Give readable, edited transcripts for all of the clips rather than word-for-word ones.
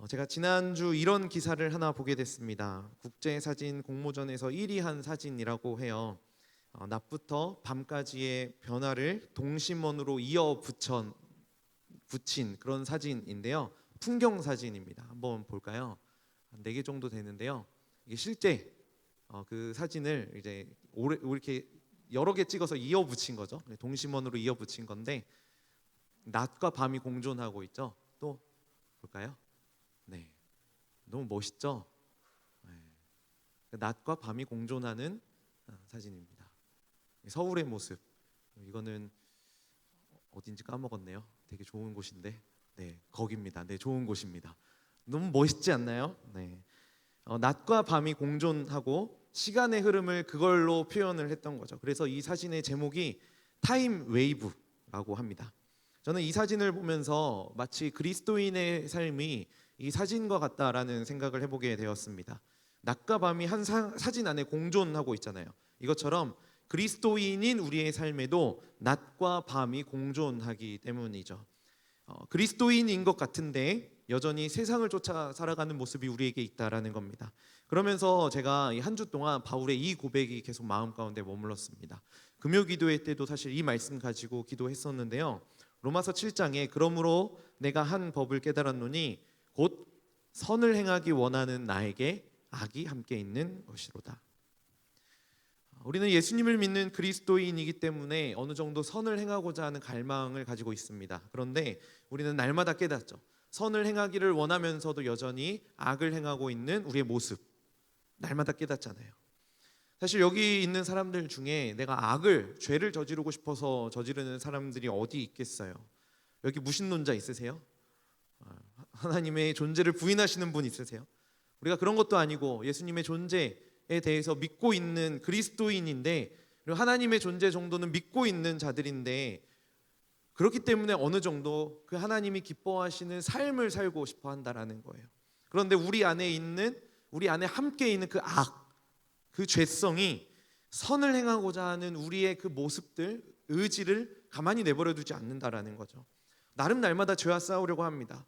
제가 지난주 이런 기사를 하나 보게 됐습니다. 국제사진 공모전에서 1위 한 사진이라고 해요. 낮부터 밤까지의 변화를 동심원으로 붙인 그런 사진인데요. 풍경 사진입니다. 한번 볼까요? 한 4개 정도 되는데요. 이게 실제 그 사진을 이제 이렇게 여러 개 찍어서 이어 붙인 거죠. 동심원으로 이어 붙인 건데 낮과 밤이 공존하고 있죠. 또 볼까요? 네, 너무 멋있죠? 네. 낮과 밤이 공존하는 사진입니다. 서울의 모습. 이거는 어딘지 까먹었네요. 되게 좋은 곳인데, 네, 거기입니다. 네, 좋은 곳입니다. 너무 멋있지 않나요? 네. 낮과 밤이 공존하고 시간의 흐름을 그걸로 표현을 했던 거죠. 그래서 이 사진의 제목이 타임 웨이브라고 합니다. 저는 이 사진을 보면서 마치 그리스도인의 삶이 이 사진과 같다라는 생각을 해보게 되었습니다. 낮과 밤이 한 사진 안에 공존하고 있잖아요. 이것처럼 그리스도인인 우리의 삶에도 낮과 밤이 공존하기 때문이죠. 그리스도인인 것 같은데 여전히 세상을 쫓아 살아가는 모습이 우리에게 있다라는 겁니다. 그러면서 제가 한 주 동안 바울의 이 고백이 계속 마음 가운데 머물렀습니다. 금요 기도회 때도 사실 이 말씀 가지고 기도했었는데요. 로마서 7장에 그러므로 내가 한 법을 깨달았노니 곧 선을 행하기 원하는 나에게 악이 함께 있는 것이로다. 우리는 예수님을 믿는 그리스도인이기 때문에 어느 정도 선을 행하고자 하는 갈망을 가지고 있습니다. 그런데 우리는 날마다 깨닫죠. 선을 행하기를 원하면서도 여전히 악을 행하고 있는 우리의 모습, 날마다 깨닫잖아요. 사실 여기 있는 사람들 중에 내가 죄를 저지르고 싶어서 저지르는 사람들이 어디 있겠어요? 여기 무신론자 있으세요? 하나님의 존재를 부인하시는 분 있으세요? 우리가 그런 것도 아니고 예수님의 존재에 대해서 믿고 있는 그리스도인인데, 그리고 하나님의 존재 정도는 믿고 있는 자들인데, 그렇기 때문에 어느 정도 그 하나님이 기뻐하시는 삶을 살고 싶어 한다라는 거예요. 그런데 우리 안에 함께 있는 그 그 죄성이 선을 행하고자 하는 우리의 그 모습들, 의지를 가만히 내버려 두지 않는다라는 거죠. 나름 날마다 죄와 싸우려고 합니다.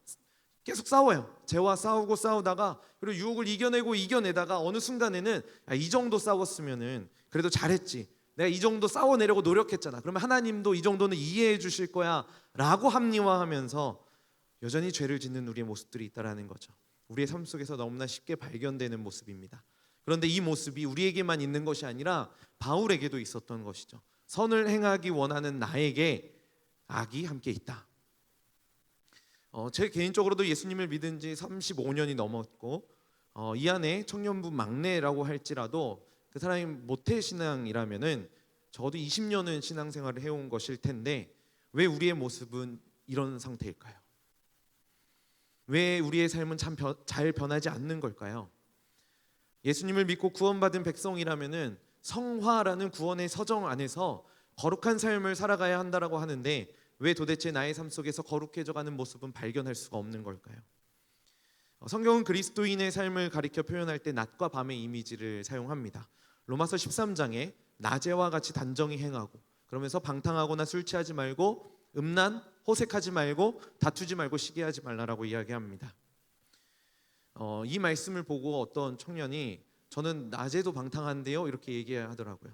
계속 싸워요. 죄와 싸우다가, 그리고 유혹을 이겨내다가 어느 순간에는 이 정도 싸웠으면은 그래도 잘했지, 내가 이 정도 싸워내려고 노력했잖아, 그러면 하나님도 이 정도는 이해해 주실 거야 라고 합리화하면서 여전히 죄를 짓는 우리의 모습들이 있다라는 거죠. 우리의 삶 속에서 너무나 쉽게 발견되는 모습입니다. 그런데 이 모습이 우리에게만 있는 것이 아니라 바울에게도 있었던 것이죠. 선을 행하기 원하는 나에게 악이 함께 있다. 제 개인적으로도 예수님을 믿은 지 35년이 넘었고, 이 안에 청년부 막내라고 할지라도 그 사람이 모태신앙이라면은 적어도 20년은 신앙생활을 해온 것일 텐데, 왜 우리의 모습은 이런 상태일까요? 왜 우리의 삶은 잘 변하지 않는 걸까요? 예수님을 믿고 구원받은 백성이라면은 성화라는 구원의 서정 안에서 거룩한 삶을 살아가야 한다라고 하는데, 왜 도대체 나의 삶 속에서 거룩해져가는 모습은 발견할 수가 없는 걸까요? 성경은 그리스도인의 삶을 가리켜 표현할 때 낮과 밤의 이미지를 사용합니다. 로마서 13장에 낮에와 같이 단정히 행하고, 그러면서 방탕하거나 술 취하지 말고, 음란, 호색하지 말고, 다투지 말고, 시기하지 말라라고 이야기합니다. 이 말씀을 보고 어떤 청년이 저는 낮에도 방탕한데요 이렇게 얘기하더라고요.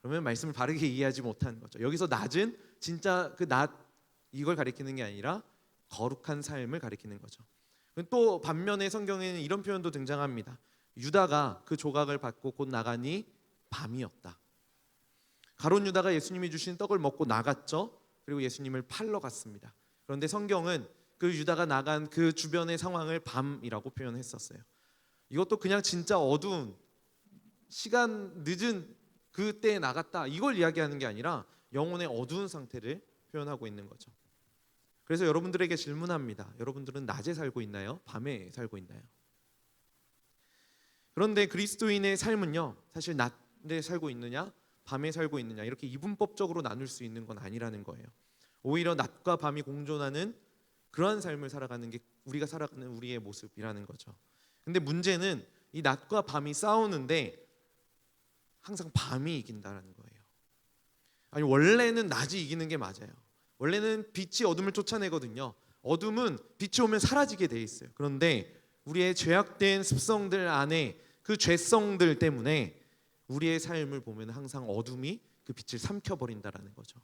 그러면 말씀을 바르게 이해하지 못하는 거죠. 여기서 낮은 진짜 그 낮, 이걸 가리키는 게 아니라 거룩한 삶을 가리키는 거죠. 또 반면에 성경에는 이런 표현도 등장합니다. 유다가 그 조각을 받고 곧 나가니 밤이었다. 가룟 유다가 예수님이 주신 떡을 먹고 나갔죠. 그리고 예수님을 팔러 갔습니다. 그런데 성경은 그 유다가 나간 그 주변의 상황을 밤이라고 표현했었어요. 이것도 그냥 진짜 어두운 시간 늦은 그때에 나갔다, 이걸 이야기하는 게 아니라 영혼의 어두운 상태를 표현하고 있는 거죠. 그래서 여러분들에게 질문합니다. 여러분들은 낮에 살고 있나요? 밤에 살고 있나요? 그런데 그리스도인의 삶은요, 사실 낮에 살고 있느냐 밤에 살고 있느냐 이렇게 이분법적으로 나눌 수 있는 건 아니라는 거예요. 오히려 낮과 밤이 공존하는 그러한 삶을 살아가는 게 우리가 살아가는 우리의 모습이라는 거죠. 근데 문제는 이 낮과 밤이 싸우는데 항상 밤이 이긴다는 거예요. 아니, 원래는 낮이 이기는 게 맞아요. 원래는 빛이 어둠을 쫓아내거든요. 어둠은 빛이 오면 사라지게 돼 있어요. 그런데 우리의 죄악된 습성들 안에 그 죄성들 때문에 우리의 삶을 보면 항상 어둠이 그 빛을 삼켜버린다라는 거죠.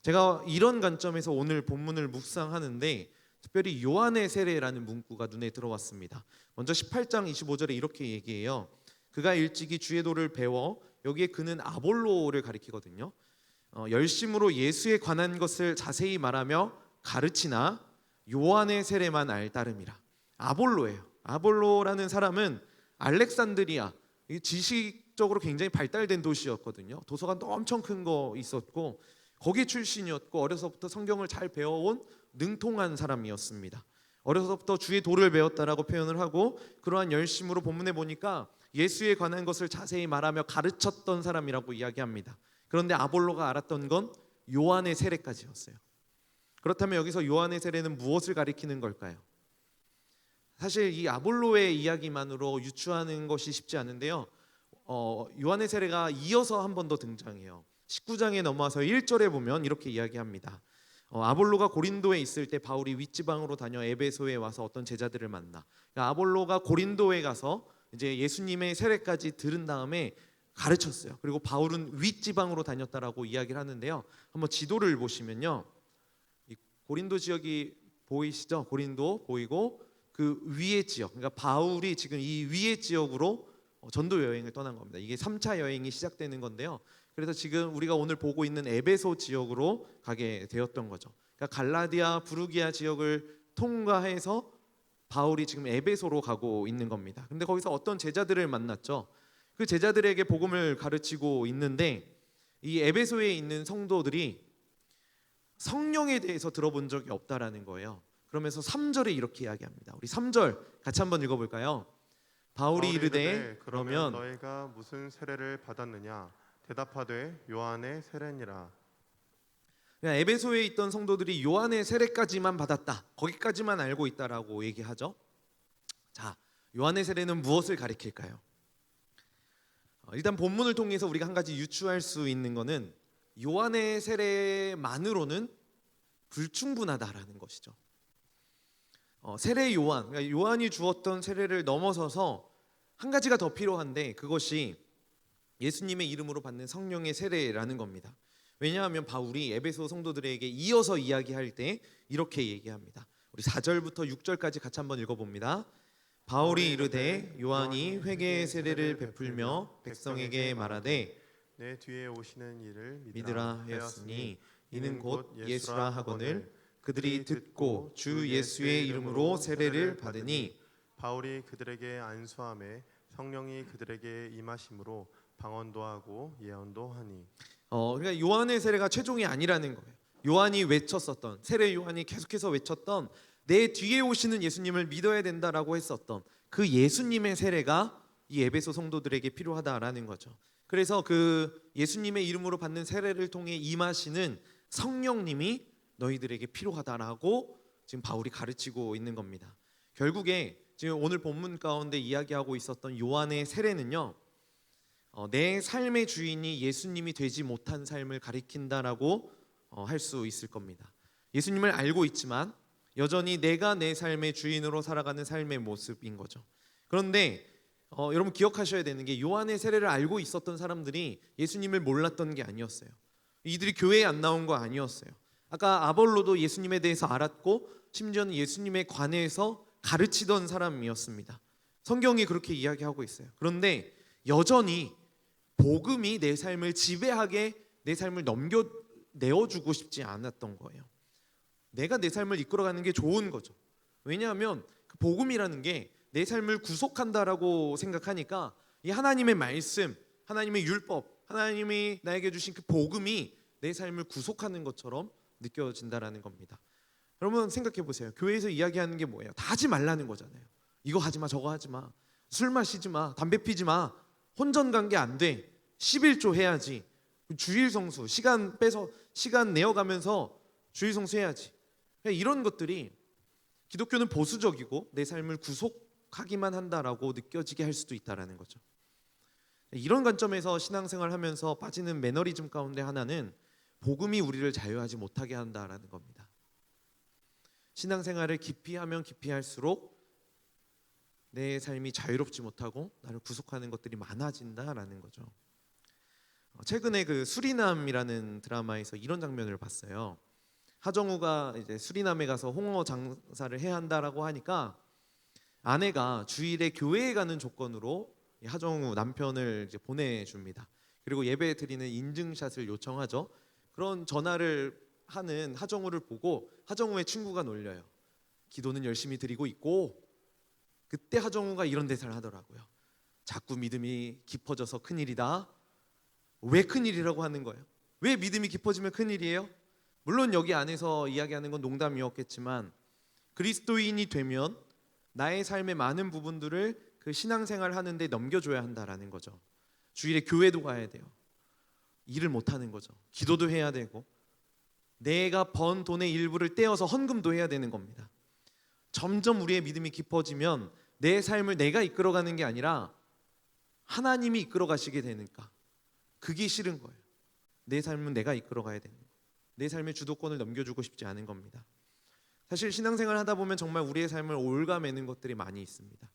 제가 이런 관점에서 오늘 본문을 묵상하는데 특별히 요한의 세례라는 문구가 눈에 들어왔습니다. 먼저 18장 25절에 이렇게 얘기해요. 그가 일찍이 주의 도를 배워, 여기에 그는 아볼로를 가리키거든요. 열심으로 예수에 관한 것을 자세히 말하며 가르치나 요한의 세례만 알따름이라. 아볼로예요. 아볼로라는 사람은 알렉산드리아, 지식적으로 굉장히 발달된 도시였거든요. 도서관도 엄청 큰 거 있었고 거기 출신이었고 어려서부터 성경을 잘 배워온 능통한 사람이었습니다. 어려서부터 주의 도를 배웠다라고 표현을 하고 그러한 열심으로 본문에 보니까 예수에 관한 것을 자세히 말하며 가르쳤던 사람이라고 이야기합니다. 그런데 아볼로가 알았던 건 요한의 세례까지였어요. 그렇다면 여기서 요한의 세례는 무엇을 가리키는 걸까요? 사실 이 아볼로의 이야기만으로 유추하는 것이 쉽지 않은데요. 요한의 세례가 이어서 한 번 더 등장해요. 19장에 넘어와서 1절에 보면 이렇게 이야기합니다. 아볼로가 고린도에 있을 때 바울이 윗지방으로 다녀 에베소에 와서 어떤 제자들을 만나. 그러니까 아볼로가 고린도에 가서 이제 예수님의 세례까지 들은 다음에 가르쳤어요. 그리고 바울은 윗지방으로 다녔다라고 이야기를 하는데요. 한번 지도를 보시면요, 이 고린도 지역이 보이시죠? 고린도 보이고 그 위의 지역, 그러니까 바울이 지금 이 위의 지역으로 전도 여행을 떠난 겁니다. 이게 3차 여행이 시작되는 건데요. 그래서 지금 우리가 오늘 보고 있는 에베소 지역으로 가게 되었던 거죠. 그러니까 갈라디아, 부르기아 지역을 통과해서 바울이 지금 에베소로 가고 있는 겁니다. 근데 거기서 어떤 제자들을 만났죠. 그 제자들에게 복음을 가르치고 있는데 이 에베소에 있는 성도들이 성령에 대해서 들어본 적이 없다라는 거예요. 그러면서 3절에 이렇게 이야기합니다. 우리 3절 같이 한번 읽어볼까요? 바울이 이르되 그러면 너희가 무슨 세례를 받았느냐? 대답하되 요한의 세례니라. 에베소에 있던 성도들이 요한의 세례까지만 받았다, 거기까지만 알고 있다라고 얘기하죠. 자, 요한의 세례는 무엇을 가리킬까요? 일단 본문을 통해서 우리가 한 가지 유추할 수 있는 것은 요한의 세례만으로는 불충분하다라는 것이죠. 세례 요한, 그러니까 요한이 주었던 세례를 넘어서서 한 가지가 더 필요한데 그것이 예수님의 이름으로 받는 성령의 세례라는 겁니다. 왜냐하면 바울이 에베소 성도들에게 이어서 이야기할 때 이렇게 얘기합니다. 우리 4절부터 6절까지 같이 한번 읽어봅니다. 바울이 이르되 요한이 회개의 세례를 베풀며 백성에게 말하되 내 뒤에 오시는 이를 믿으라 하였으니 이는 곧 예수라 하거늘 그들이 듣고 주 예수의 이름으로 세례를 받으니 바울이 그들에게 안수함에 성령이 그들에게 임하심으로 방언도 하고 예언도 하니. 그러니까 요한의 세례가 최종이 아니라는 거예요. 요한이 외쳤었던, 세례 요한이 계속해서 외쳤던 내 뒤에 오시는 예수님을 믿어야 된다라고 했었던 그 예수님의 세례가 이 에베소 성도들에게 필요하다라는 거죠. 그래서 그 예수님의 이름으로 받는 세례를 통해 임하시는 성령님이 너희들에게 필요하다라고 지금 바울이 가르치고 있는 겁니다. 결국에 지금 오늘 본문 가운데 이야기하고 있었던 요한의 세례는요, 내 삶의 주인이 예수님이 되지 못한 삶을 가리킨다라고 할 수 있을 겁니다. 예수님을 알고 있지만 여전히 내가 내 삶의 주인으로 살아가는 삶의 모습인 거죠. 그런데 여러분 기억하셔야 되는 게 요한의 세례를 알고 있었던 사람들이 예수님을 몰랐던 게 아니었어요. 이들이 교회에 안 나온 거 아니었어요. 아까 아볼로도 예수님에 대해서 알았고 심지어는 예수님에 관해서 가르치던 사람이었습니다. 성경이 그렇게 이야기하고 있어요. 그런데 여전히 복음이 내 삶을 지배하게 내 삶을 내어주고 싶지 않았던 거예요. 내가 내 삶을 이끌어가는 게 좋은 거죠. 왜냐하면 그 복음이라는 게 내 삶을 구속한다라고 생각하니까 이 하나님의 말씀, 하나님의 율법, 하나님이 나에게 주신 그 복음이 내 삶을 구속하는 것처럼 느껴진다라는 겁니다. 여러분 생각해 보세요. 교회에서 이야기하는 게 뭐예요? 다 하지 말라는 거잖아요. 이거 하지 마, 저거 하지 마, 술 마시지 마, 담배 피지 마, 혼전 관계 안 돼, 11조 해야지, 주일 성수 시간 내어가면서 주일 성수 해야지. 이런 것들이 기독교는 보수적이고 내 삶을 구속하기만 한다라고 느껴지게 할 수도 있다라는 거죠. 이런 관점에서 신앙생활을 하면서 빠지는 매너리즘 가운데 하나는 복음이 우리를 자유하지 못하게 한다라는 겁니다. 신앙생활을 깊이 하면 깊이 할수록 내 삶이 자유롭지 못하고 나를 구속하는 것들이 많아진다라는 거죠. 최근에 그 수리남이라는 드라마에서 이런 장면을 봤어요. 하정우가 이제 수리남에 가서 홍어 장사를 해야 한다라고 하니까 아내가 주일에 교회에 가는 조건으로 이 하정우 남편을 이제 보내줍니다. 그리고 예배 드리는 인증샷을 요청하죠. 그런 전화를 하는 하정우를 보고 하정우의 친구가 놀려요. 기도는 열심히 드리고 있고, 그때 하정우가 이런 대사를 하더라고요. 자꾸 믿음이 깊어져서 큰일이다. 왜 큰일이라고 하는 거예요? 왜 믿음이 깊어지면 큰일이에요? 물론 여기 안에서 이야기하는 건 농담이었겠지만 그리스도인이 되면 나의 삶의 많은 부분들을 그 신앙생활 하는데 넘겨줘야 한다라는 거죠. 주일에 교회도 가야 돼요. 일을 못 하는 거죠. 기도도 해야 되고 내가 번 돈의 일부를 떼어서 헌금도 해야 되는 겁니다. 점점 우리의 믿음이 깊어지면 내 삶을 내가 이끌어가는 게 아니라 하나님이 이끌어 가시게 되니까 그게 싫은 거예요. 내 삶은 내가 이끌어가야 되는 거예요. 내 삶의 주도권을 넘겨주고 싶지 않은 겁니다. 사실 신앙생활 하다 보면 정말 우리의 삶을 올가매는 것들이 많이 있습니다.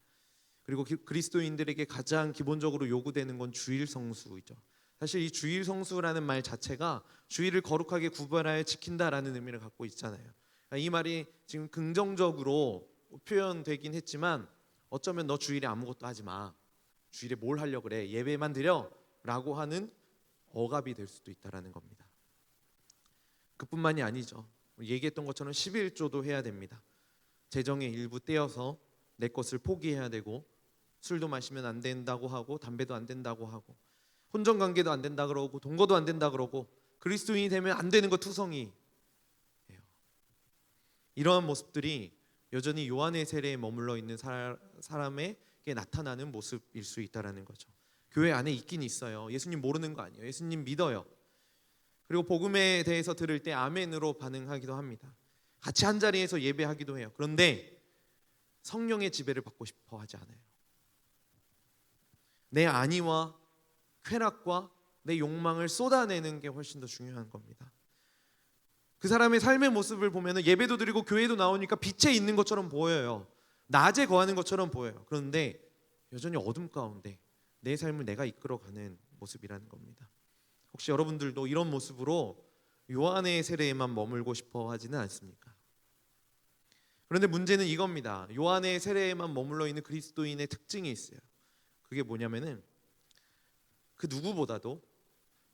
그리고 그리스도인들에게 가장 기본적으로 요구되는 건 주일 성수이죠. 사실 이 주일 성수라는 말 자체가 주일을 거룩하게 구별하여 지킨다라는 의미를 갖고 있잖아요. 이 말이 지금 긍정적으로 표현되긴 했지만 어쩌면 너 주일에 아무것도 하지 마. 주일에 뭘 하려고 그래? 예배만 드려? 라고 하는 억압이 될 수도 있다라는 겁니다. 그뿐만이 아니죠. 얘기했던 것처럼 11조도 해야 됩니다. 재정의 일부 떼어서 내 것을 포기해야 되고 술도 마시면 안 된다고 하고 담배도 안 된다고 하고 혼전관계도 안 된다 그러고 동거도 안 된다 그러고 그리스도인이 되면 안 되는 거 투성이에요. 이러한 모습들이 여전히 요한의 세례에 머물러 있는 사람에게 나타나는 모습일 수 있다라는 거죠. 교회 안에 있긴 있어요. 예수님 모르는 거 아니에요. 예수님 믿어요. 그리고 복음에 대해서 들을 때 아멘으로 반응하기도 합니다. 같이 한 자리에서 예배하기도 해요. 그런데 성령의 지배를 받고 싶어 하지 않아요. 내 안위와 쾌락과 내 욕망을 쏟아내는 게 훨씬 더 중요한 겁니다. 그 사람의 삶의 모습을 보면 예배도 드리고 교회도 나오니까 빛에 있는 것처럼 보여요. 낮에 거하는 것처럼 보여요. 그런데 여전히 어둠 가운데 내 삶을 내가 이끌어가는 모습이라는 겁니다. 혹시 여러분들도 이런 모습으로 요한의 세례에만 머물고 싶어 하지는 않습니까? 그런데 문제는 이겁니다. 요한의 세례에만 머물러 있는 그리스도인의 특징이 있어요. 그게 뭐냐면은 그 누구보다도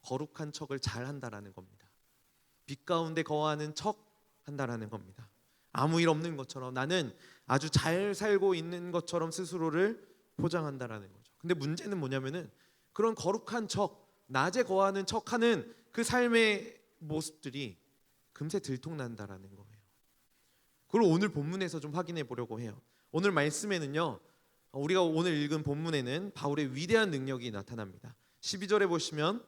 거룩한 척을 잘 한다라는 겁니다. 빛 가운데 거하는 척 한다라는 겁니다. 아무 일 없는 것처럼 나는 아주 잘 살고 있는 것처럼 스스로를 포장한다라는 거죠. 근데 문제는 뭐냐면은 그런 거룩한 척, 낮에 거하는 척하는 그 삶의 모습들이 금세 들통난다라는 거예요. 그걸 오늘 본문에서 좀 확인해 보려고 해요. 오늘 말씀에는요, 우리가 오늘 읽은 본문에는 바울의 위대한 능력이 나타납니다. 12절에 보시면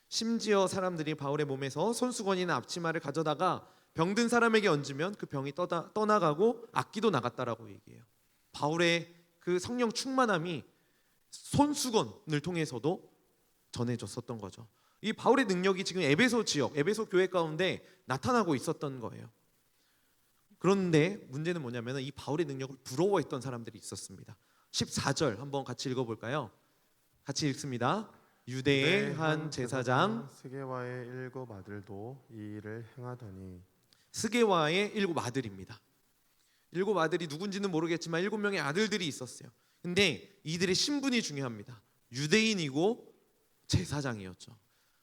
심지어 사람들이 바울의 몸에서 손수건이나 앞치마를 가져다가 병든 사람에게 얹으면 그 병이 떠나가고 악기도 나갔다라고 얘기해요. 바울의 그 성령 충만함이 손수건을 통해서도 전해졌었던 거죠. 이 바울의 능력이 지금 에베소 지역, 에베소 교회 가운데 나타나고 있었던 거예요. 그런데 문제는 뭐냐면 이 바울의 능력을 부러워했던 사람들이 있었습니다. 14절 한번 같이 읽어볼까요? 같이 읽습니다. 유대의 한 제사장 스게와의 7 아들도 이 일을 행하더니. 스게와의 7 아들입니다. 7 아들이 누군지는 모르겠지만 7명의 아들들이 있었어요. 근데 이들의 신분이 중요합니다. 유대인이고 제사장이었죠.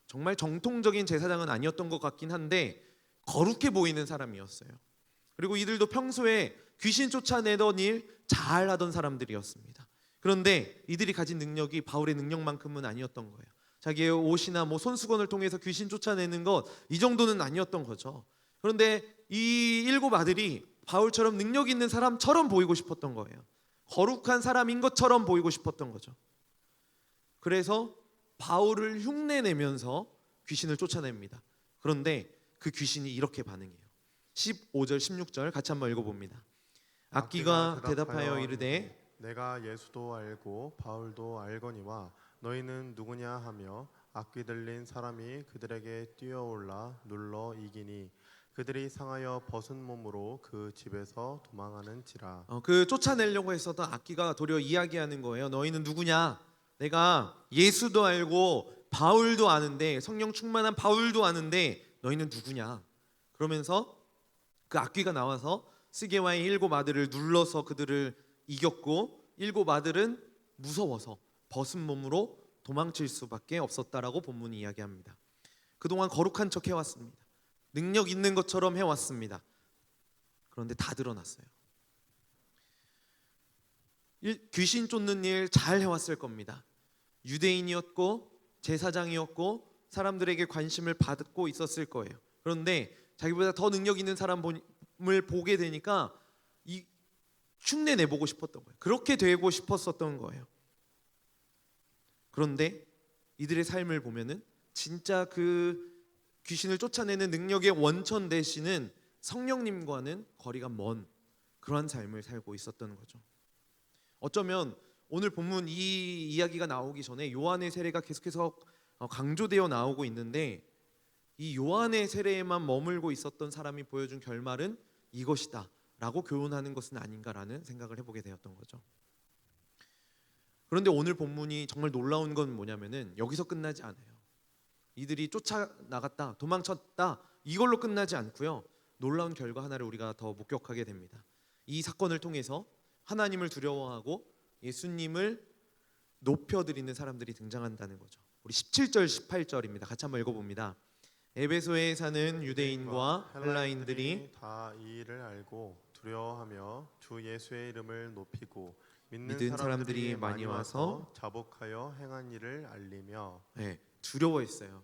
정말 정통적인 제사장은 아니었던 것 같긴 한데 거룩해 보이는 사람이었어요. 그리고 이들도 평소에 귀신 쫓아내던 일 잘하던 사람들이었습니다. 그런데 이들이 가진 능력이 바울의 능력만큼은 아니었던 거예요. 자기의 옷이나 손수건을 통해서 귀신 쫓아내는 것 이 정도는 아니었던 거죠. 그런데 이 7 아들이 바울처럼 능력 있는 사람처럼 보이고 싶었던 거예요. 거룩한 사람인 것처럼 보이고 싶었던 거죠. 그래서 바울을 흉내내면서 귀신을 쫓아냅니다. 그런데 그 귀신이 이렇게 반응해요. 15절 16절 같이 한번 읽어봅니다. 악기가 대답하여 이르되 내가 예수도 알고 바울도 알거니와 너희는 누구냐 하며 악귀 들린 사람이 그들에게 뛰어올라 눌러 이기니 그들이 상하여 벗은 몸으로 그 집에서 도망하는지라. 그 쫓아내려고 했었던 악기가 도리어 이야기하는 거예요. 너희는 누구냐? 내가 예수도 알고 바울도 아는데, 성령 충만한 바울도 아는데 너희는 누구냐? 그러면서 그 악귀가 나와서 스게와의 7 아들을 눌러서 그들을 이겼고, 7 아들은 무서워서 벗은 몸으로 도망칠 수밖에 없었다라고 본문이 이야기합니다. 그동안 거룩한 척 해왔습니다. 능력 있는 것처럼 해왔습니다. 그런데 다 드러났어요. 귀신 쫓는 일 잘 해왔을 겁니다. 유대인이었고 제사장이었고 사람들에게 관심을 받고 있었을 거예요. 그런데 자기보다 더 능력 있는 사람을 보게 되니까 이 흉내 내보고 싶었던 거예요. 그렇게 되고 싶었었던 거예요. 그런데 이들의 삶을 보면은 진짜 그 귀신을 쫓아내는 능력의 원천 되시는 성령님과는 거리가 먼 그러한 삶을 살고 있었던 거죠. 어쩌면 오늘 본문 이 이야기가 나오기 전에 요한의 세례가 계속해서 강조되어 나오고 있는데, 이 요한의 세례에만 머물고 있었던 사람이 보여준 결말은 이것이다 라고 교훈하는 것은 아닌가라는 생각을 해보게 되었던 거죠. 그런데 오늘 본문이 정말 놀라운 건 뭐냐면은 여기서 끝나지 않아요. 이들이 쫓아나갔다, 도망쳤다, 이걸로 끝나지 않고요. 놀라운 결과 하나를 우리가 더 목격하게 됩니다. 이 사건을 통해서 하나님을 두려워하고 예수님을 높여드리는 사람들이 등장한다는 거죠. 우리 17절 18절입니다. 같이 한번 읽어봅니다. 에베소에 사는 유대인과 헬라인들이 다 이 일을 알고 두려워하며 주 예수의 이름을 높이고 믿는 사람들이 많이 와서 자복하여 행한 일을 알리며. 두려워했어요.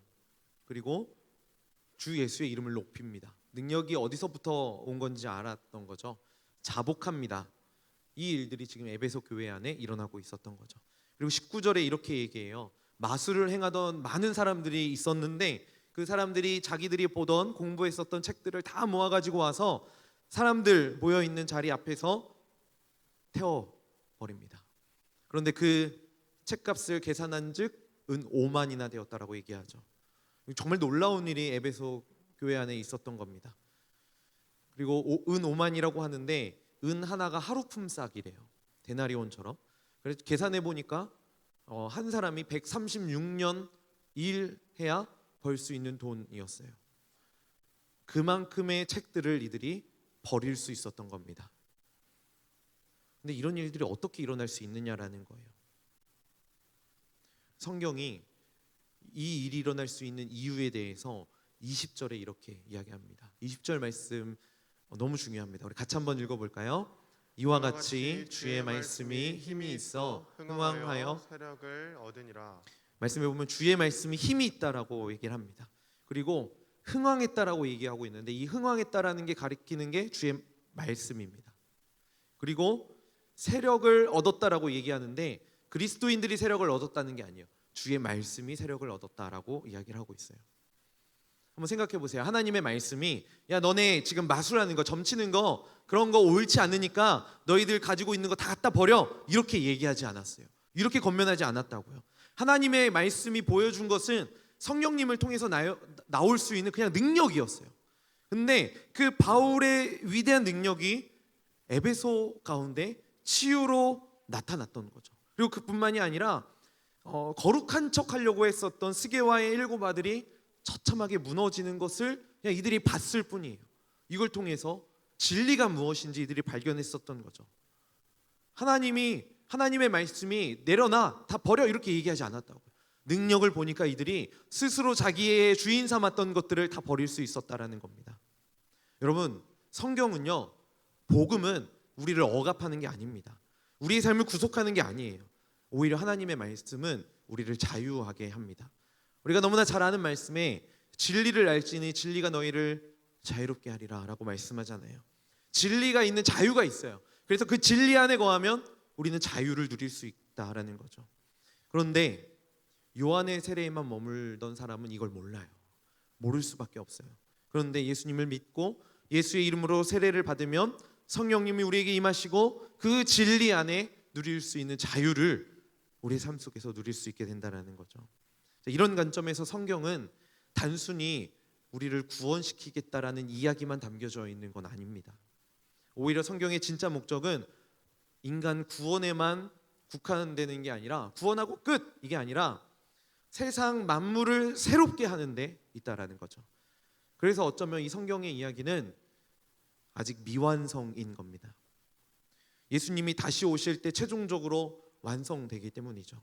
그리고 주 예수의 이름을 높입니다. 능력이 어디서부터 온 건지 알았던 거죠. 자복합니다. 이 일들이 지금 에베소 교회 안에 일어나고 있었던 거죠. 그리고 19절에 이렇게 얘기해요. 마술을 행하던 많은 사람들이 있었는데 그 사람들이 자기들이 보던 공부했었던 책들을 다 모아가지고 와서 사람들 모여있는 자리 앞에서 태워버립니다. 그런데 그 책값을 계산한 즉 은 5만이나 되었다라고 얘기하죠. 정말 놀라운 일이 에베소 교회 안에 있었던 겁니다. 그리고 은 5만이라고 하는데 은 하나가 하루품 싹이래요. 데나리온처럼. 그래서 계산해 보니까 한 사람이 136년 일해야 벌 수 있는 돈이었어요. 그만큼의 책들을 이들이 버릴 수 있었던 겁니다. 근데 이런 일들이 어떻게 일어날 수 있느냐라는 거예요. 성경이 이 일이 일어날 수 있는 이유에 대해서 20절에 이렇게 이야기합니다. 20절 말씀 너무 중요합니다. 우리 같이 한번 읽어볼까요? 이와 같이 주의 말씀이 힘이 있어 흥왕하여 세력을 얻으니라. 말씀에 보면 주의 말씀이 힘이 있다라고 얘기를 합니다. 그리고 흥왕했다라고 얘기하고 있는데 이 흥왕했다라는 게 가리키는 게 주의 말씀입니다. 그리고 세력을 얻었다라고 얘기하는데 그리스도인들이 세력을 얻었다는 게 아니에요. 주의 말씀이 세력을 얻었다라고 이야기를 하고 있어요. 한번 생각해 보세요. 하나님의 말씀이 야 너네 지금 마술하는 거, 점치는 거 그런 거 옳지 않으니까 너희들 가지고 있는 거 다 갖다 버려, 이렇게 얘기하지 않았어요. 이렇게 권면하지 않았다고요. 하나님의 말씀이 보여준 것은 성령님을 통해서 나올 수 있는 그냥 능력이었어요. 근데 그 바울의 위대한 능력이 에베소 가운데 치유로 나타났던 거죠. 그리고 그뿐만이 아니라 거룩한 척 하려고 했었던 스게와의 7 아들이 처참하게 무너지는 것을 그냥 이들이 봤을 뿐이에요. 이걸 통해서 진리가 무엇인지 이들이 발견했었던 거죠. 하나님의 말씀이 내려놔, 다 버려, 이렇게 얘기하지 않았다고요. 능력을 보니까 이들이 스스로 자기의 주인 삼았던 것들을 다 버릴 수 있었다라는 겁니다. 여러분, 성경은요, 복음은 우리를 억압하는 게 아닙니다. 우리의 삶을 구속하는 게 아니에요. 오히려 하나님의 말씀은 우리를 자유하게 합니다. 우리가 너무나 잘 아는 말씀에 진리를 알지니 진리가 너희를 자유롭게 하리라 라고 말씀하잖아요. 진리가 있는 자유가 있어요. 그래서 그 진리 안에 거하면 우리는 자유를 누릴 수 있다라는 거죠. 그런데 요한의 세례에만 머물던 사람은 이걸 몰라요. 모를 수밖에 없어요. 그런데 예수님을 믿고 예수의 이름으로 세례를 받으면 성령님이 우리에게 임하시고 그 진리 안에 누릴 수 있는 자유를 우리의 삶 속에서 누릴 수 있게 된다는 거죠. 이런 관점에서 성경은 단순히 우리를 구원시키겠다라는 이야기만 담겨져 있는 건 아닙니다. 오히려 성경의 진짜 목적은 인간 구원에만 국한되는 게 아니라, 구원하고 끝 이게 아니라 세상 만물을 새롭게 하는 데 있다라는 거죠. 그래서 어쩌면 이 성경의 이야기는 아직 미완성인 겁니다. 예수님이 다시 오실 때 최종적으로 완성되기 때문이죠.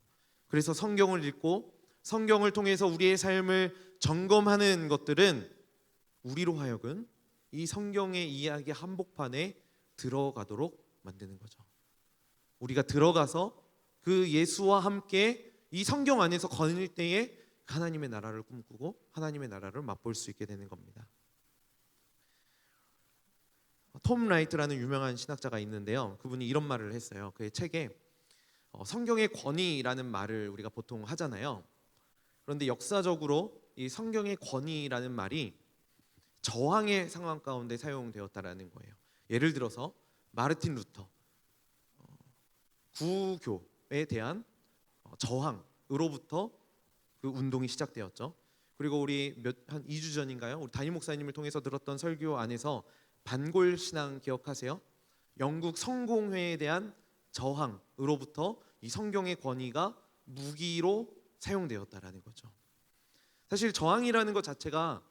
그래서 성경을 읽고 성경을 통해서 우리의 삶을 점검하는 것들은 우리로 하여금 이 성경의 이야기 한복판에 들어가도록 만드는 거죠. 우리가 들어가서 그 예수와 함께 이 성경 안에서 거닐 때에 하나님의 나라를 꿈꾸고 하나님의 나라를 맛볼 수 있게 되는 겁니다. 톰 라이트라는 유명한 신학자가 있는데요. 그분이 이런 말을 했어요. 그의 책에 성경의 권위라는 말을 우리가 보통 하잖아요. 그런데 역사적으로 이 성경의 권위라는 말이 저항의 상황 가운데 사용되었다라는 거예요. 예를 들어서 마르틴 루터, 구교에 대한 저항으로부터 그 운동이 시작되었죠. 그리고 우리 한 2주 전인가요? 우리 담임 목사님을 통해서 들었던 설교 안에서 반골 신앙 기억하세요? 영국 성공회에 대한 저항으로부터 이 성경의 권위가 무기로 사용되었다라는 거죠. 사실 저항이라는 것 자체가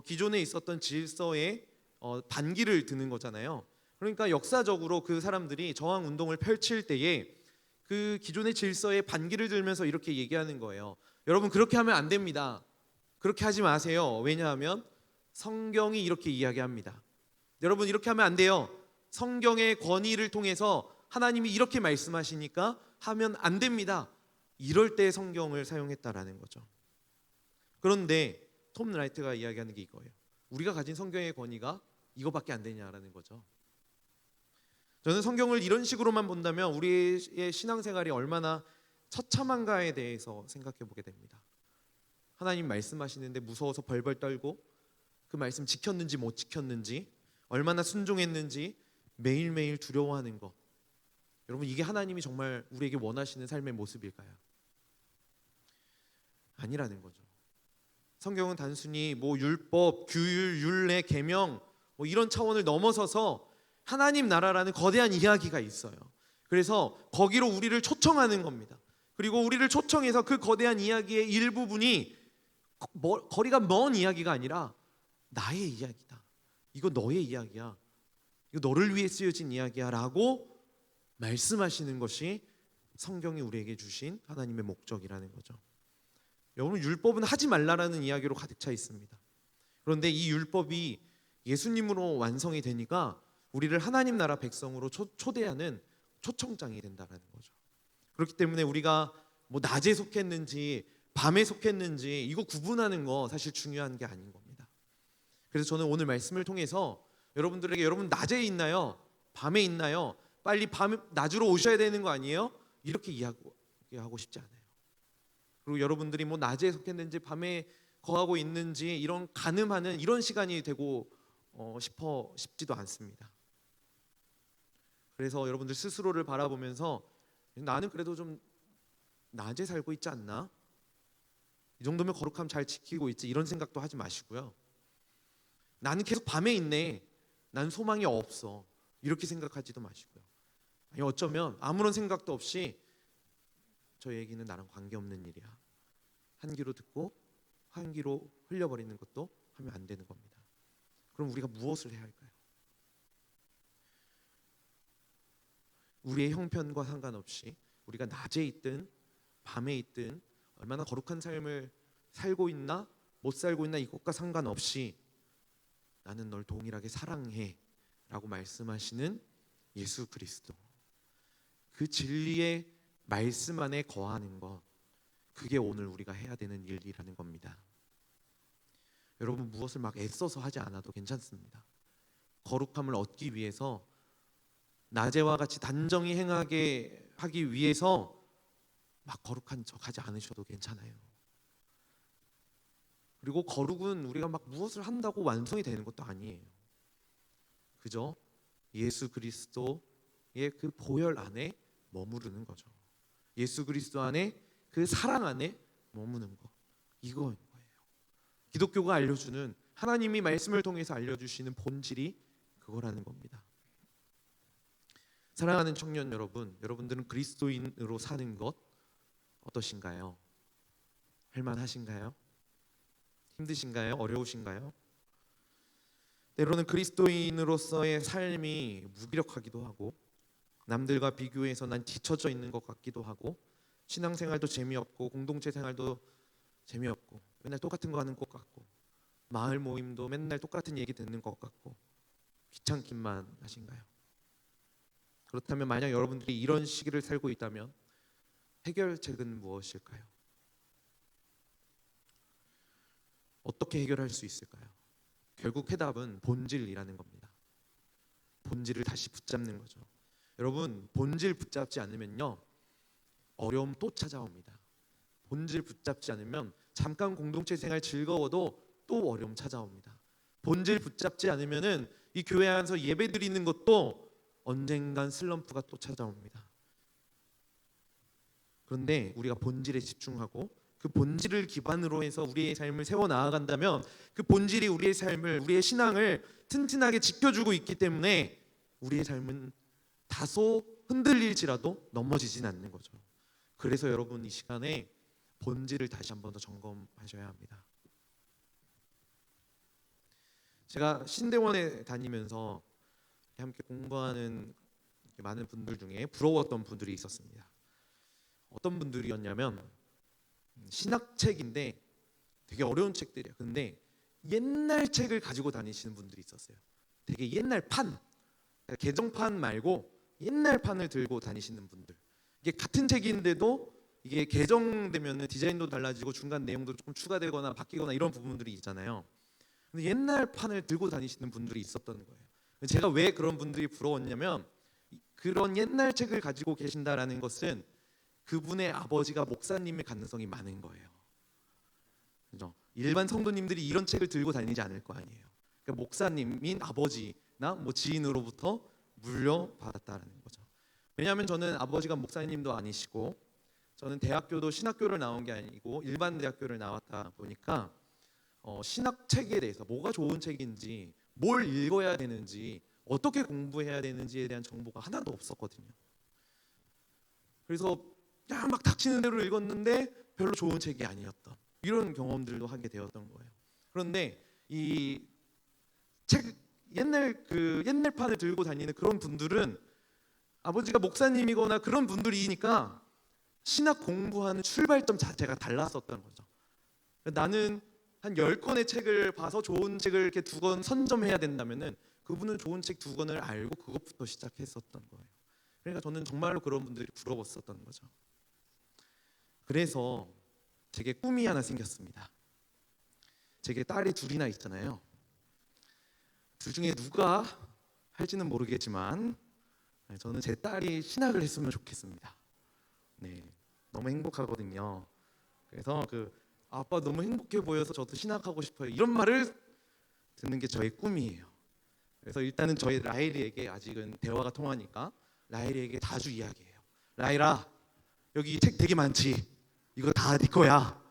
기존에 있었던 질서에 반기를 드는 거잖아요. 그러니까 역사적으로 그 사람들이 저항 운동을 펼칠 때에 그 기존의 질서에 반기를 들면서 이렇게 얘기하는 거예요. 여러분, 그렇게 하면 안 됩니다. 그렇게 하지 마세요. 왜냐하면 성경이 이렇게 이야기합니다. 여러분, 이렇게 하면 안 돼요. 성경의 권위를 통해서 하나님이 이렇게 말씀하시니까 하면 안 됩니다. 이럴 때 성경을 사용했다라는 거죠. 그런데 톰 라이트가 이야기하는 게 이거예요. 우리가 가진 성경의 권위가 이거밖에 안 되냐라는 거죠. 저는 성경을 이런 식으로만 본다면 우리의 신앙생활이 얼마나 처참한가에 대해서 생각해 보게 됩니다. 하나님 말씀하시는데 무서워서 벌벌 떨고 그 말씀 지켰는지 못 지켰는지, 얼마나 순종했는지 매일매일 두려워하는 것. 여러분, 이게 하나님이 정말 우리에게 원하시는 삶의 모습일까요? 아니라는 거죠. 성경은 단순히 율법, 규율, 율례, 계명 이런 차원을 넘어서서 하나님 나라라는 거대한 이야기가 있어요. 그래서 거기로 우리를 초청하는 겁니다. 그리고 우리를 초청해서 그 거대한 이야기의 일부분이 거리가 먼 이야기가 아니라 나의 이야기다. 이거 너의 이야기야. 이거 너를 위해 쓰여진 이야기야 라고 말씀하시는 것이 성경이 우리에게 주신 하나님의 목적이라는 거죠. 여러분, 율법은 하지 말라라는 이야기로 가득 차 있습니다. 그런데 이 율법이 예수님으로 완성이 되니까 우리를 하나님 나라 백성으로 초대하는 초청장이 된다는 거죠. 그렇기 때문에 우리가 낮에 속했는지 밤에 속했는지 이거 구분하는 거 사실 중요한 게 아닌 겁니다. 그래서 저는 오늘 말씀을 통해서 여러분들에게, 여러분 낮에 있나요? 밤에 있나요? 빨리 낮으로 오셔야 되는 거 아니에요? 이렇게 이야기하고 싶지 않아요. 그리고 여러분들이 낮에 속했는지 밤에 거하고 있는지 이런 가늠하는 이런 시간이 되고 싶지도 않습니다. 그래서 여러분들 스스로를 바라보면서 나는 그래도 좀 낮에 살고 있지 않나? 이 정도면 거룩함 잘 지키고 있지, 이런 생각도 하지 마시고요. 나는 계속 밤에 있네, 난 소망이 없어, 이렇게 생각하지도 마시고요. 아니, 어쩌면 아무런 생각도 없이 저 얘기는 나랑 관계없는 일이야, 한 귀로 듣고 한 귀로 흘려버리는 것도 하면 안 되는 겁니다. 그럼 우리가 무엇을 해야 할까요? 우리의 형편과 상관없이 우리가 낮에 있든 밤에 있든 얼마나 거룩한 삶을 살고 있나 못 살고 있나 이것과 상관없이 나는 널 동일하게 사랑해 라고 말씀하시는 예수 그리스도, 그 진리의 말씀 안에 거하는 것, 그게 오늘 우리가 해야 되는 일이라는 겁니다. 여러분, 무엇을 막 애써서 하지 않아도 괜찮습니다. 거룩함을 얻기 위해서 낮에와 같이 단정히 행하게 하기 위해서 막 거룩한 척 하지 않으셔도 괜찮아요. 그리고 거룩은 우리가 막 무엇을 한다고 완성이 되는 것도 아니에요. 그저 예수 그리스도의 그 보혈 안에 머무르는 거죠. 예수 그리스도 안에 그 사랑 안에 머무는 것, 이거인 거예요. 기독교가 알려주는 하나님이 말씀을 통해서 알려주시는 본질이 그거라는 겁니다. 사랑하는 청년 여러분, 여러분들은 그리스도인으로 사는 것 어떠신가요? 할만하신가요? 힘드신가요? 어려우신가요? 때로는 그리스도인으로서의 삶이 무기력하기도 하고 남들과 비교해서 난 뒤처져 있는 것 같기도 하고 신앙생활도 재미없고 공동체 생활도 재미없고 맨날 똑같은 거 하는 것 같고 마을 모임도 맨날 똑같은 얘기 듣는 것 같고 귀찮기만 하신가요? 그렇다면 만약 여러분들이 이런 시기를 살고 있다면 해결책은 무엇일까요? 어떻게 해결할 수 있을까요? 결국 해답은 본질이라는 겁니다. 본질을 다시 붙잡는 거죠. 여러분, 본질 붙잡지 않으면요 어려움 또 찾아옵니다. 본질 붙잡지 않으면 잠깐 공동체 생활 즐거워도 또 어려움 찾아옵니다. 본질 붙잡지 않으면은 이 교회 안에서 예배 드리는 것도 언젠간 슬럼프가 또 찾아옵니다. 그런데 우리가 본질에 집중하고 그 본질을 기반으로 해서 우리의 삶을 세워 나아간다면 그 본질이 우리의 삶을, 우리의 신앙을 튼튼하게 지켜주고 있기 때문에 우리의 삶은 다소 흔들릴지라도 넘어지진 않는 거죠. 그래서 여러분 이 시간에 본질을 다시 한 번 더 점검하셔야 합니다. 제가 신대원에 다니면서 함께 공부하는 많은 분들 중에 부러웠던 분들이 있었습니다. 어떤 분들이었냐면 신학책인데 되게 어려운 책들이에요. 근데 옛날 책을 가지고 다니시는 분들이 있었어요. 되게 옛날 판, 개정판 말고 옛날 판을 들고 다니시는 분들. 이게 같은 책인데도 이게 개정되면 디자인도 달라지고 중간 내용도 조금 추가되거나 바뀌거나 이런 부분들이 있잖아요. 근데 옛날 판을 들고 다니시는 분들이 있었던 거예요. 제가 왜 그런 분들이 부러웠냐면 그런 옛날 책을 가지고 계신다라는 것은 그분의 아버지가 목사님일 가능성이 많은 거예요. 그죠? 일반 성도님들이 이런 책을 들고 다니지 않을 거 아니에요. 그러니까 목사님인 아버지나 뭐 지인으로부터 물려받았다라는 거죠. 왜냐하면 저는 아버지가 목사님도 아니시고 저는 대학교도 신학교를 나온 게 아니고 일반 대학교를 나왔다 보니까 신학책에 대해서 뭐가 좋은 책인지 뭘 읽어야 되는지 어떻게 공부해야 되는지에 대한 정보가 하나도 없었거든요. 그래서 그냥 막 닥치는 대로 읽었는데 별로 좋은 책이 아니었던 이런 경험들도 하게 되었던 거예요. 그런데 이 책 옛날 판을 들고 다니는 그런 분들은 아버지가 목사님이거나 그런 분들이니까 신학 공부하는 출발점 자체가 달랐었던 거죠. 나는 한 10권의 책을 봐서 좋은 책을 이렇게 2권 선점해야 된다면은 그분은 좋은 책 2권을 알고 그것부터 시작했었던 거예요. 그러니까 저는 정말로 그런 분들이 부러웠었던 거죠. 그래서 제게 꿈이 하나 생겼습니다. 제게 딸이 2이나 있잖아요. 둘 중에 누가 할지는 모르겠지만 저는 제 딸이 신학을 했으면 좋겠습니다. 네, 너무 행복하거든요. 그래서 아빠 너무 행복해 보여서 저도 신학하고 싶어요. 이런 말을 듣는 게 저의 꿈이에요. 그래서 일단은 저희 라일이에게 아직은 대화가 통하니까 라일이에게 자주 이야기해요. 라일아, 여기 책 되게 많지? 이거 다 네 거야.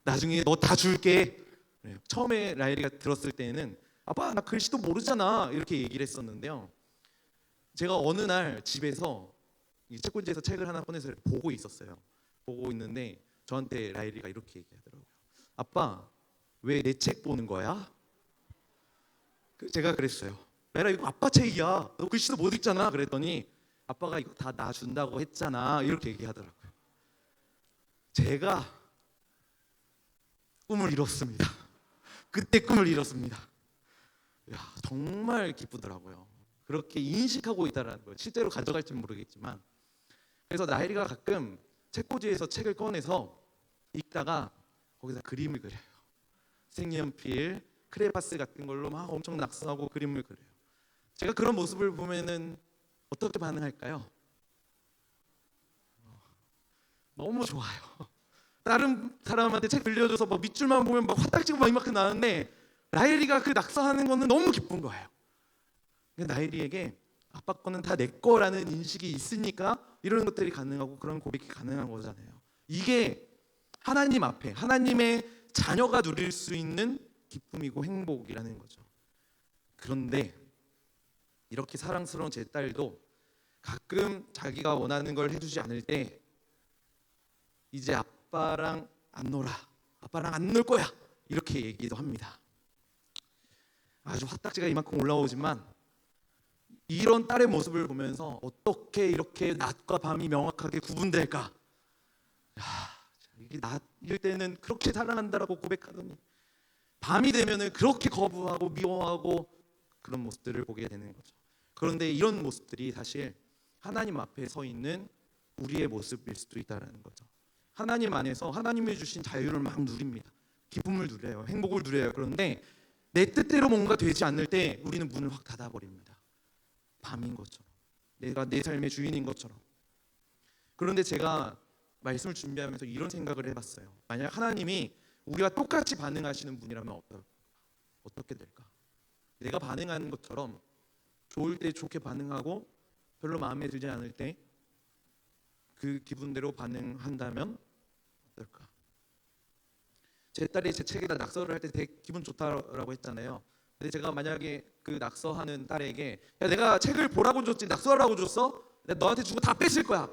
나중에 너 다 줄게. 네, 처음에 라일이가 들었을 때는 아빠 나 글씨도 모르잖아 이렇게 얘기를 했었는데요. 제가 어느 날 집에서 이 책꽂이에서 책을 하나 꺼내서 보고 있었어요. 보고 있는데 저한테 라일이가 이렇게 얘기하더라고요. 아빠 왜 내 책 보는 거야? 제가 그랬어요. 라일아 이거 아빠 책이야. 너 글씨도 못 읽잖아. 그랬더니 아빠가 이거 다 나 준다고 했잖아. 이렇게 얘기하더라고요. 제가 꿈을 이뤘습니다. 그때 꿈을 이뤘습니다. 야, 정말 기쁘더라고요. 그렇게 인식하고 있다는 거예요. 실제로 가져갈지는 모르겠지만. 그래서 나일이가 가끔 책꽂이에서 책을 꺼내서 읽다가 거기다 그림을 그려요. 색연필, 크레파스 같은 걸로 막 엄청 낙서하고 그림을 그려요. 제가 그런 모습을 보면은 어떻게 반응할까요? 너무 좋아요. 다른 사람한테 책 빌려줘서 막 밑줄만 보면 막 화딱지고 막 이만큼 나는데 라일이가 그 낙서하는 거는 너무 기쁜 거예요. 나일이에게 아빠 거는 다 내 거라는 인식이 있으니까 이런 것들이 가능하고 그런 고백이 가능한 거잖아요. 이게 하나님 앞에 하나님의 자녀가 누릴 수 있는 기쁨이고 행복이라는 거죠. 그런데 이렇게 사랑스러운 제 딸도 가끔 자기가 원하는 걸 해주지 않을 때 이제 아빠랑 안 놀아, 아빠랑 안 놀 거야, 이렇게 얘기도 합니다. 아주 화딱지가 이만큼 올라오지만 이런 딸의 모습을 보면서 어떻게 이렇게 낮과 밤이 명확하게 구분될까? 이게 낮일 때는 그렇게 사랑한다라고 고백하더니 밤이 되면은 그렇게 거부하고 미워하고 그런 모습들을 보게 되는 거죠. 그런데 이런 모습들이 사실 하나님 앞에 서 있는 우리의 모습일 수도 있다는 거죠. 하나님 안에서 하나님이 주신 자유를 막 누립니다. 기쁨을 누려요. 행복을 누려요. 그런데 내 뜻대로 뭔가 되지 않을 때 우리는 문을 확 닫아버립니다. 밤인 것처럼, 내가 내 삶의 주인인 것처럼. 그런데 제가 말씀을 준비하면서 이런 생각을 해봤어요. 만약 하나님이 우리와 똑같이 반응하시는 분이라면 어떻게 될까? 내가 반응하는 것처럼 좋을 때 좋게 반응하고 별로 마음에 들지 않을 때 그 기분대로 반응한다면 어떨까? 제 딸이 제 책에다 낙서를 할 때 되게 기분 좋다라고 했잖아요. 근데 제가 만약에 그 낙서하는 딸에게 야, 내가 책을 보라고 줬지 낙서하라고 줬어? 내가 너한테 준 거 다 뺐을 거야,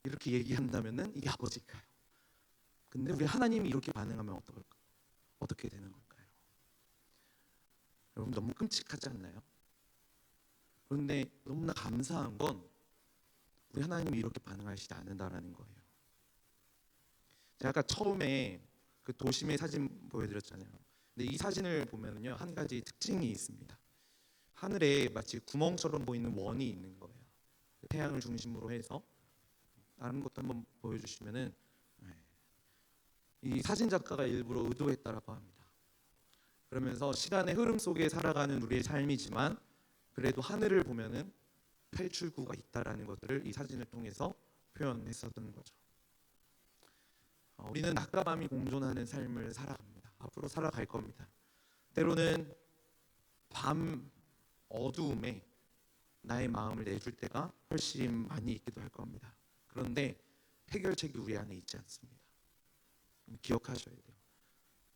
이렇게 얘기한다면은 이게 아버지일까요? 근데 우리 하나님이 이렇게 반응하면 어떻게 되는 걸까요? 여러분, 너무 끔찍하지 않나요? 그런데 너무나 감사한 건 우리 하나님이 이렇게 반응하시지 않는다라는 거예요. 제가 아까 처음에 그 도심의 사진 보여드렸잖아요. 근데 이 사진을 보면요, 한 가지 특징이 있습니다. 하늘에 마치 구멍처럼 보이는 원이 있는 거예요. 태양을 중심으로 해서. 다른 것도 한번 보여주시면은, 이 사진 작가가 일부러 의도했다라고 합니다. 그러면서 시간의 흐름 속에 살아가는 우리의 삶이지만 그래도 하늘을 보면은 탈출구가 있다라는 것들을 이 사진을 통해서 표현했었던 거죠. 우리는 낮과 밤이 공존하는 삶을 살아갑니다. 앞으로 살아갈 겁니다. 때로는 밤 어두움에 나의 마음을 내줄 때가 훨씬 많이 있기도 할 겁니다. 그런데 해결책이 우리 안에 있지 않습니다. 기억하셔야 돼요.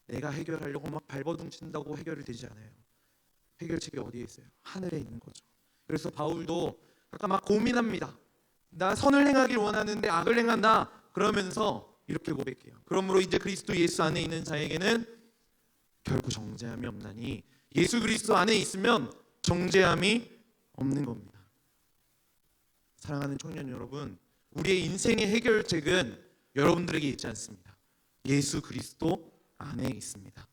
내가 해결하려고 막 발버둥 친다고 해결이 되지 않아요. 해결책이 어디에 있어요? 하늘에 있는 거죠. 그래서 바울도 아까 막 고민합니다. 나 선을 행하길 원하는데 악을 행한다. 그러면서 이렇게 고백해요. 그러므로 이제 그리스도 예수 안에 있는 자에게는 결코 정죄함이 없나니, 예수 그리스도 안에 있으면 정죄함이 없는 겁니다. 사랑하는 청년 여러분, 우리의 인생의 해결책은 여러분들에게 있지 않습니다. 예수 그리스도 안에 있습니다.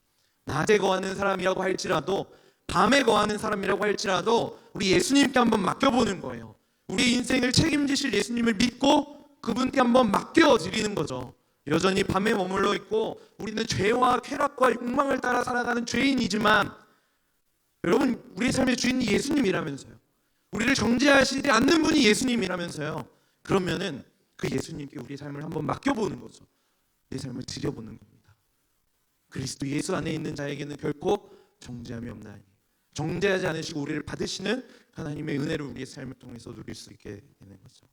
낮에 거하는 사람이라고 할지라도, 밤에 거하는 사람이라고 할지라도 우리 예수님께 한번 맡겨보는 거예요. 우리 인생을 책임지실 예수님을 믿고 그분께 한번 맡겨드리는 거죠. 여전히 밤에 머물러 있고 우리는 죄와 쾌락과 욕망을 따라 살아가는 죄인이지만, 여러분, 우리의 삶의 주인이 예수님이라면서요. 우리를 정죄하시지 않는 분이 예수님이라면서요. 그러면은 그 예수님께 우리의 삶을 한번 맡겨보는 거죠. 내 삶을 드려보는 겁니다. 그리스도 예수 안에 있는 자에게는 결코 정죄함이 없나니, 정죄하지 않으시고 우리를 받으시는 하나님의 은혜를 우리의 삶을 통해서 누릴 수 있게 되는 거죠.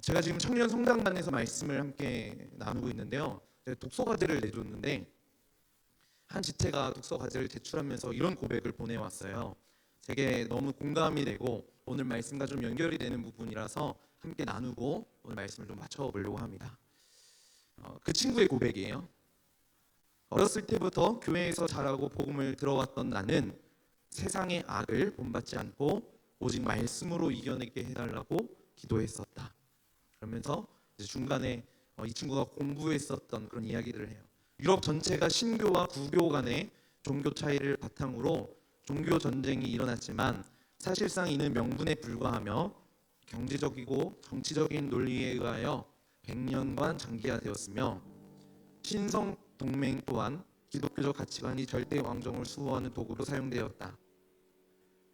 제가 지금 청년 성장반에서 말씀을 함께 나누고 있는데요. 제가 독서 과제를 내줬는데 한 지체가 독서 과제를 제출하면서 이런 고백을 보내왔어요. 제게 너무 공감이 되고 오늘 말씀과 좀 연결이 되는 부분이라서 함께 나누고 오늘 말씀을 좀 맞춰보려고 합니다. 그 친구의 고백이에요. 어렸을 때부터 교회에서 자라고 복음을 들어왔던 나는 세상의 악을 본받지 않고 오직 말씀으로 이겨내게 해달라고 기도했었다. 그러면서 이제 중간에 이 친구가 공부했었던 그런 이야기들을 해요. 유럽 전체가 신교와 구교 간의 종교 차이를 바탕으로 종교 전쟁이 일어났지만 사실상 이는 명분에 불과하며 경제적이고 정치적인 논리에 의하여 100년간 장기화되었으며 신성 동맹 또한 기독교적 가치관이 절대 왕정을 수호하는 도구로 사용되었다.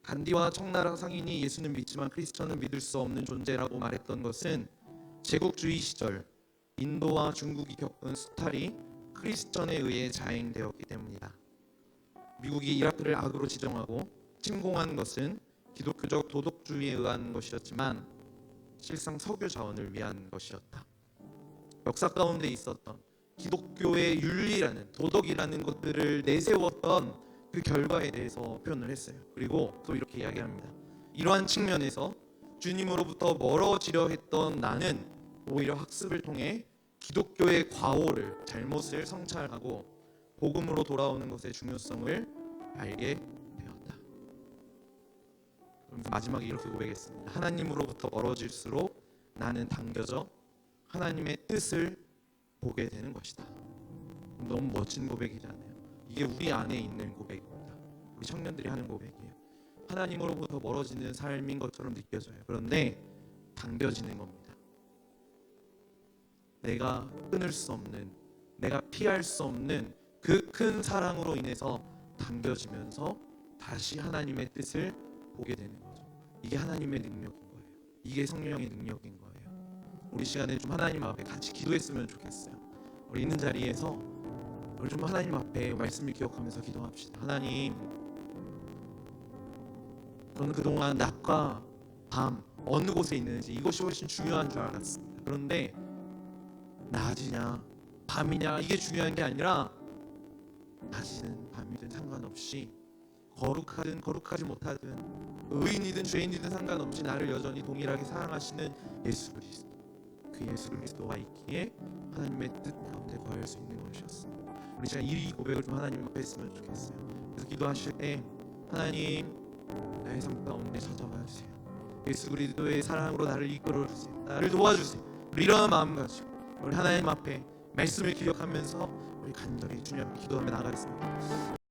간디와 청나라 상인이 예수는 믿지만 크리스천은 믿을 수 없는 존재라고 말했던 것은 제국주의 시절 인도와 중국이 겪은 수탈이 크리스천에 의해 자행되었기 때문이다. 미국이 이라크를 악으로 지정하고 침공한 것은 기독교적 도덕주의에 의한 것이었지만 실상 석유 자원을 위한 것이었다. 역사 가운데 있었던 기독교의 윤리라는 도덕이라는 것들을 내세웠던 그 결과에 대해서 표현을 했어요. 그리고 또 이렇게 이야기합니다. 이러한 측면에서 주님으로부터 멀어지려 했던 나는 오히려 학습을 통해 기독교의 과오를 잘못을 성찰하고 복음으로 돌아오는 것의 중요성을 알게 되었다. 그러면서 마지막에 이렇게 고백했습니다. 하나님으로부터 멀어질수록 나는 당겨져 하나님의 뜻을 보게 되는 것이다. 너무 멋진 고백이잖아요. 이게 우리 안에 있는 고백입니다. 우리 청년들이 하는 고백이에요. 하나님으로부터 멀어지는 삶인 것처럼 느껴져요. 그런데 당겨지는 겁니다. 내가 끊을 수 없는, 내가 피할 수 없는 그 큰 사랑으로 인해서 당겨지면서 다시 하나님의 뜻을 보게 되는 거죠. 이게 하나님의 능력인 거예요. 이게 성령의 능력인 거예요. 우리 시간에 좀 하나님 앞에 같이 기도했으면 좋겠어요. 우리 있는 자리에서 우리 좀 하나님 앞에 말씀을 기억하면서 기도합시다. 하나님, 저는 그동안 낮과 밤 어느 곳에 있는지 이것이 훨씬 중요한 줄 알았습니다. 그런데 낮이냐 밤이냐 이게 중요한 게 아니라 낮이든 밤이든 상관없이 거룩하든 거룩하지 못하든 의인이든 죄인이든 상관없이 나를 여전히 동일하게 사랑하시는 예수 그리스도, 그 예수 그리스도가 있기에 하나님의 뜻 가운데 거할 수 있는 것이었습니다. 우리 제가 이 고백을 좀 하나님 앞에 했으면 좋겠어요. 그래서 기도하실 때 하나님 나의 삶 가운데 찾아와 주세요. 예수 그리스도의 사랑으로 나를 이끌어 주세요. 나를 도와주세요. 우리 이런 마음 가지고 우리 하나님 앞에 말씀을 기억하면서 우리 간절히 주님 앞에 기도하며 나가겠습니다.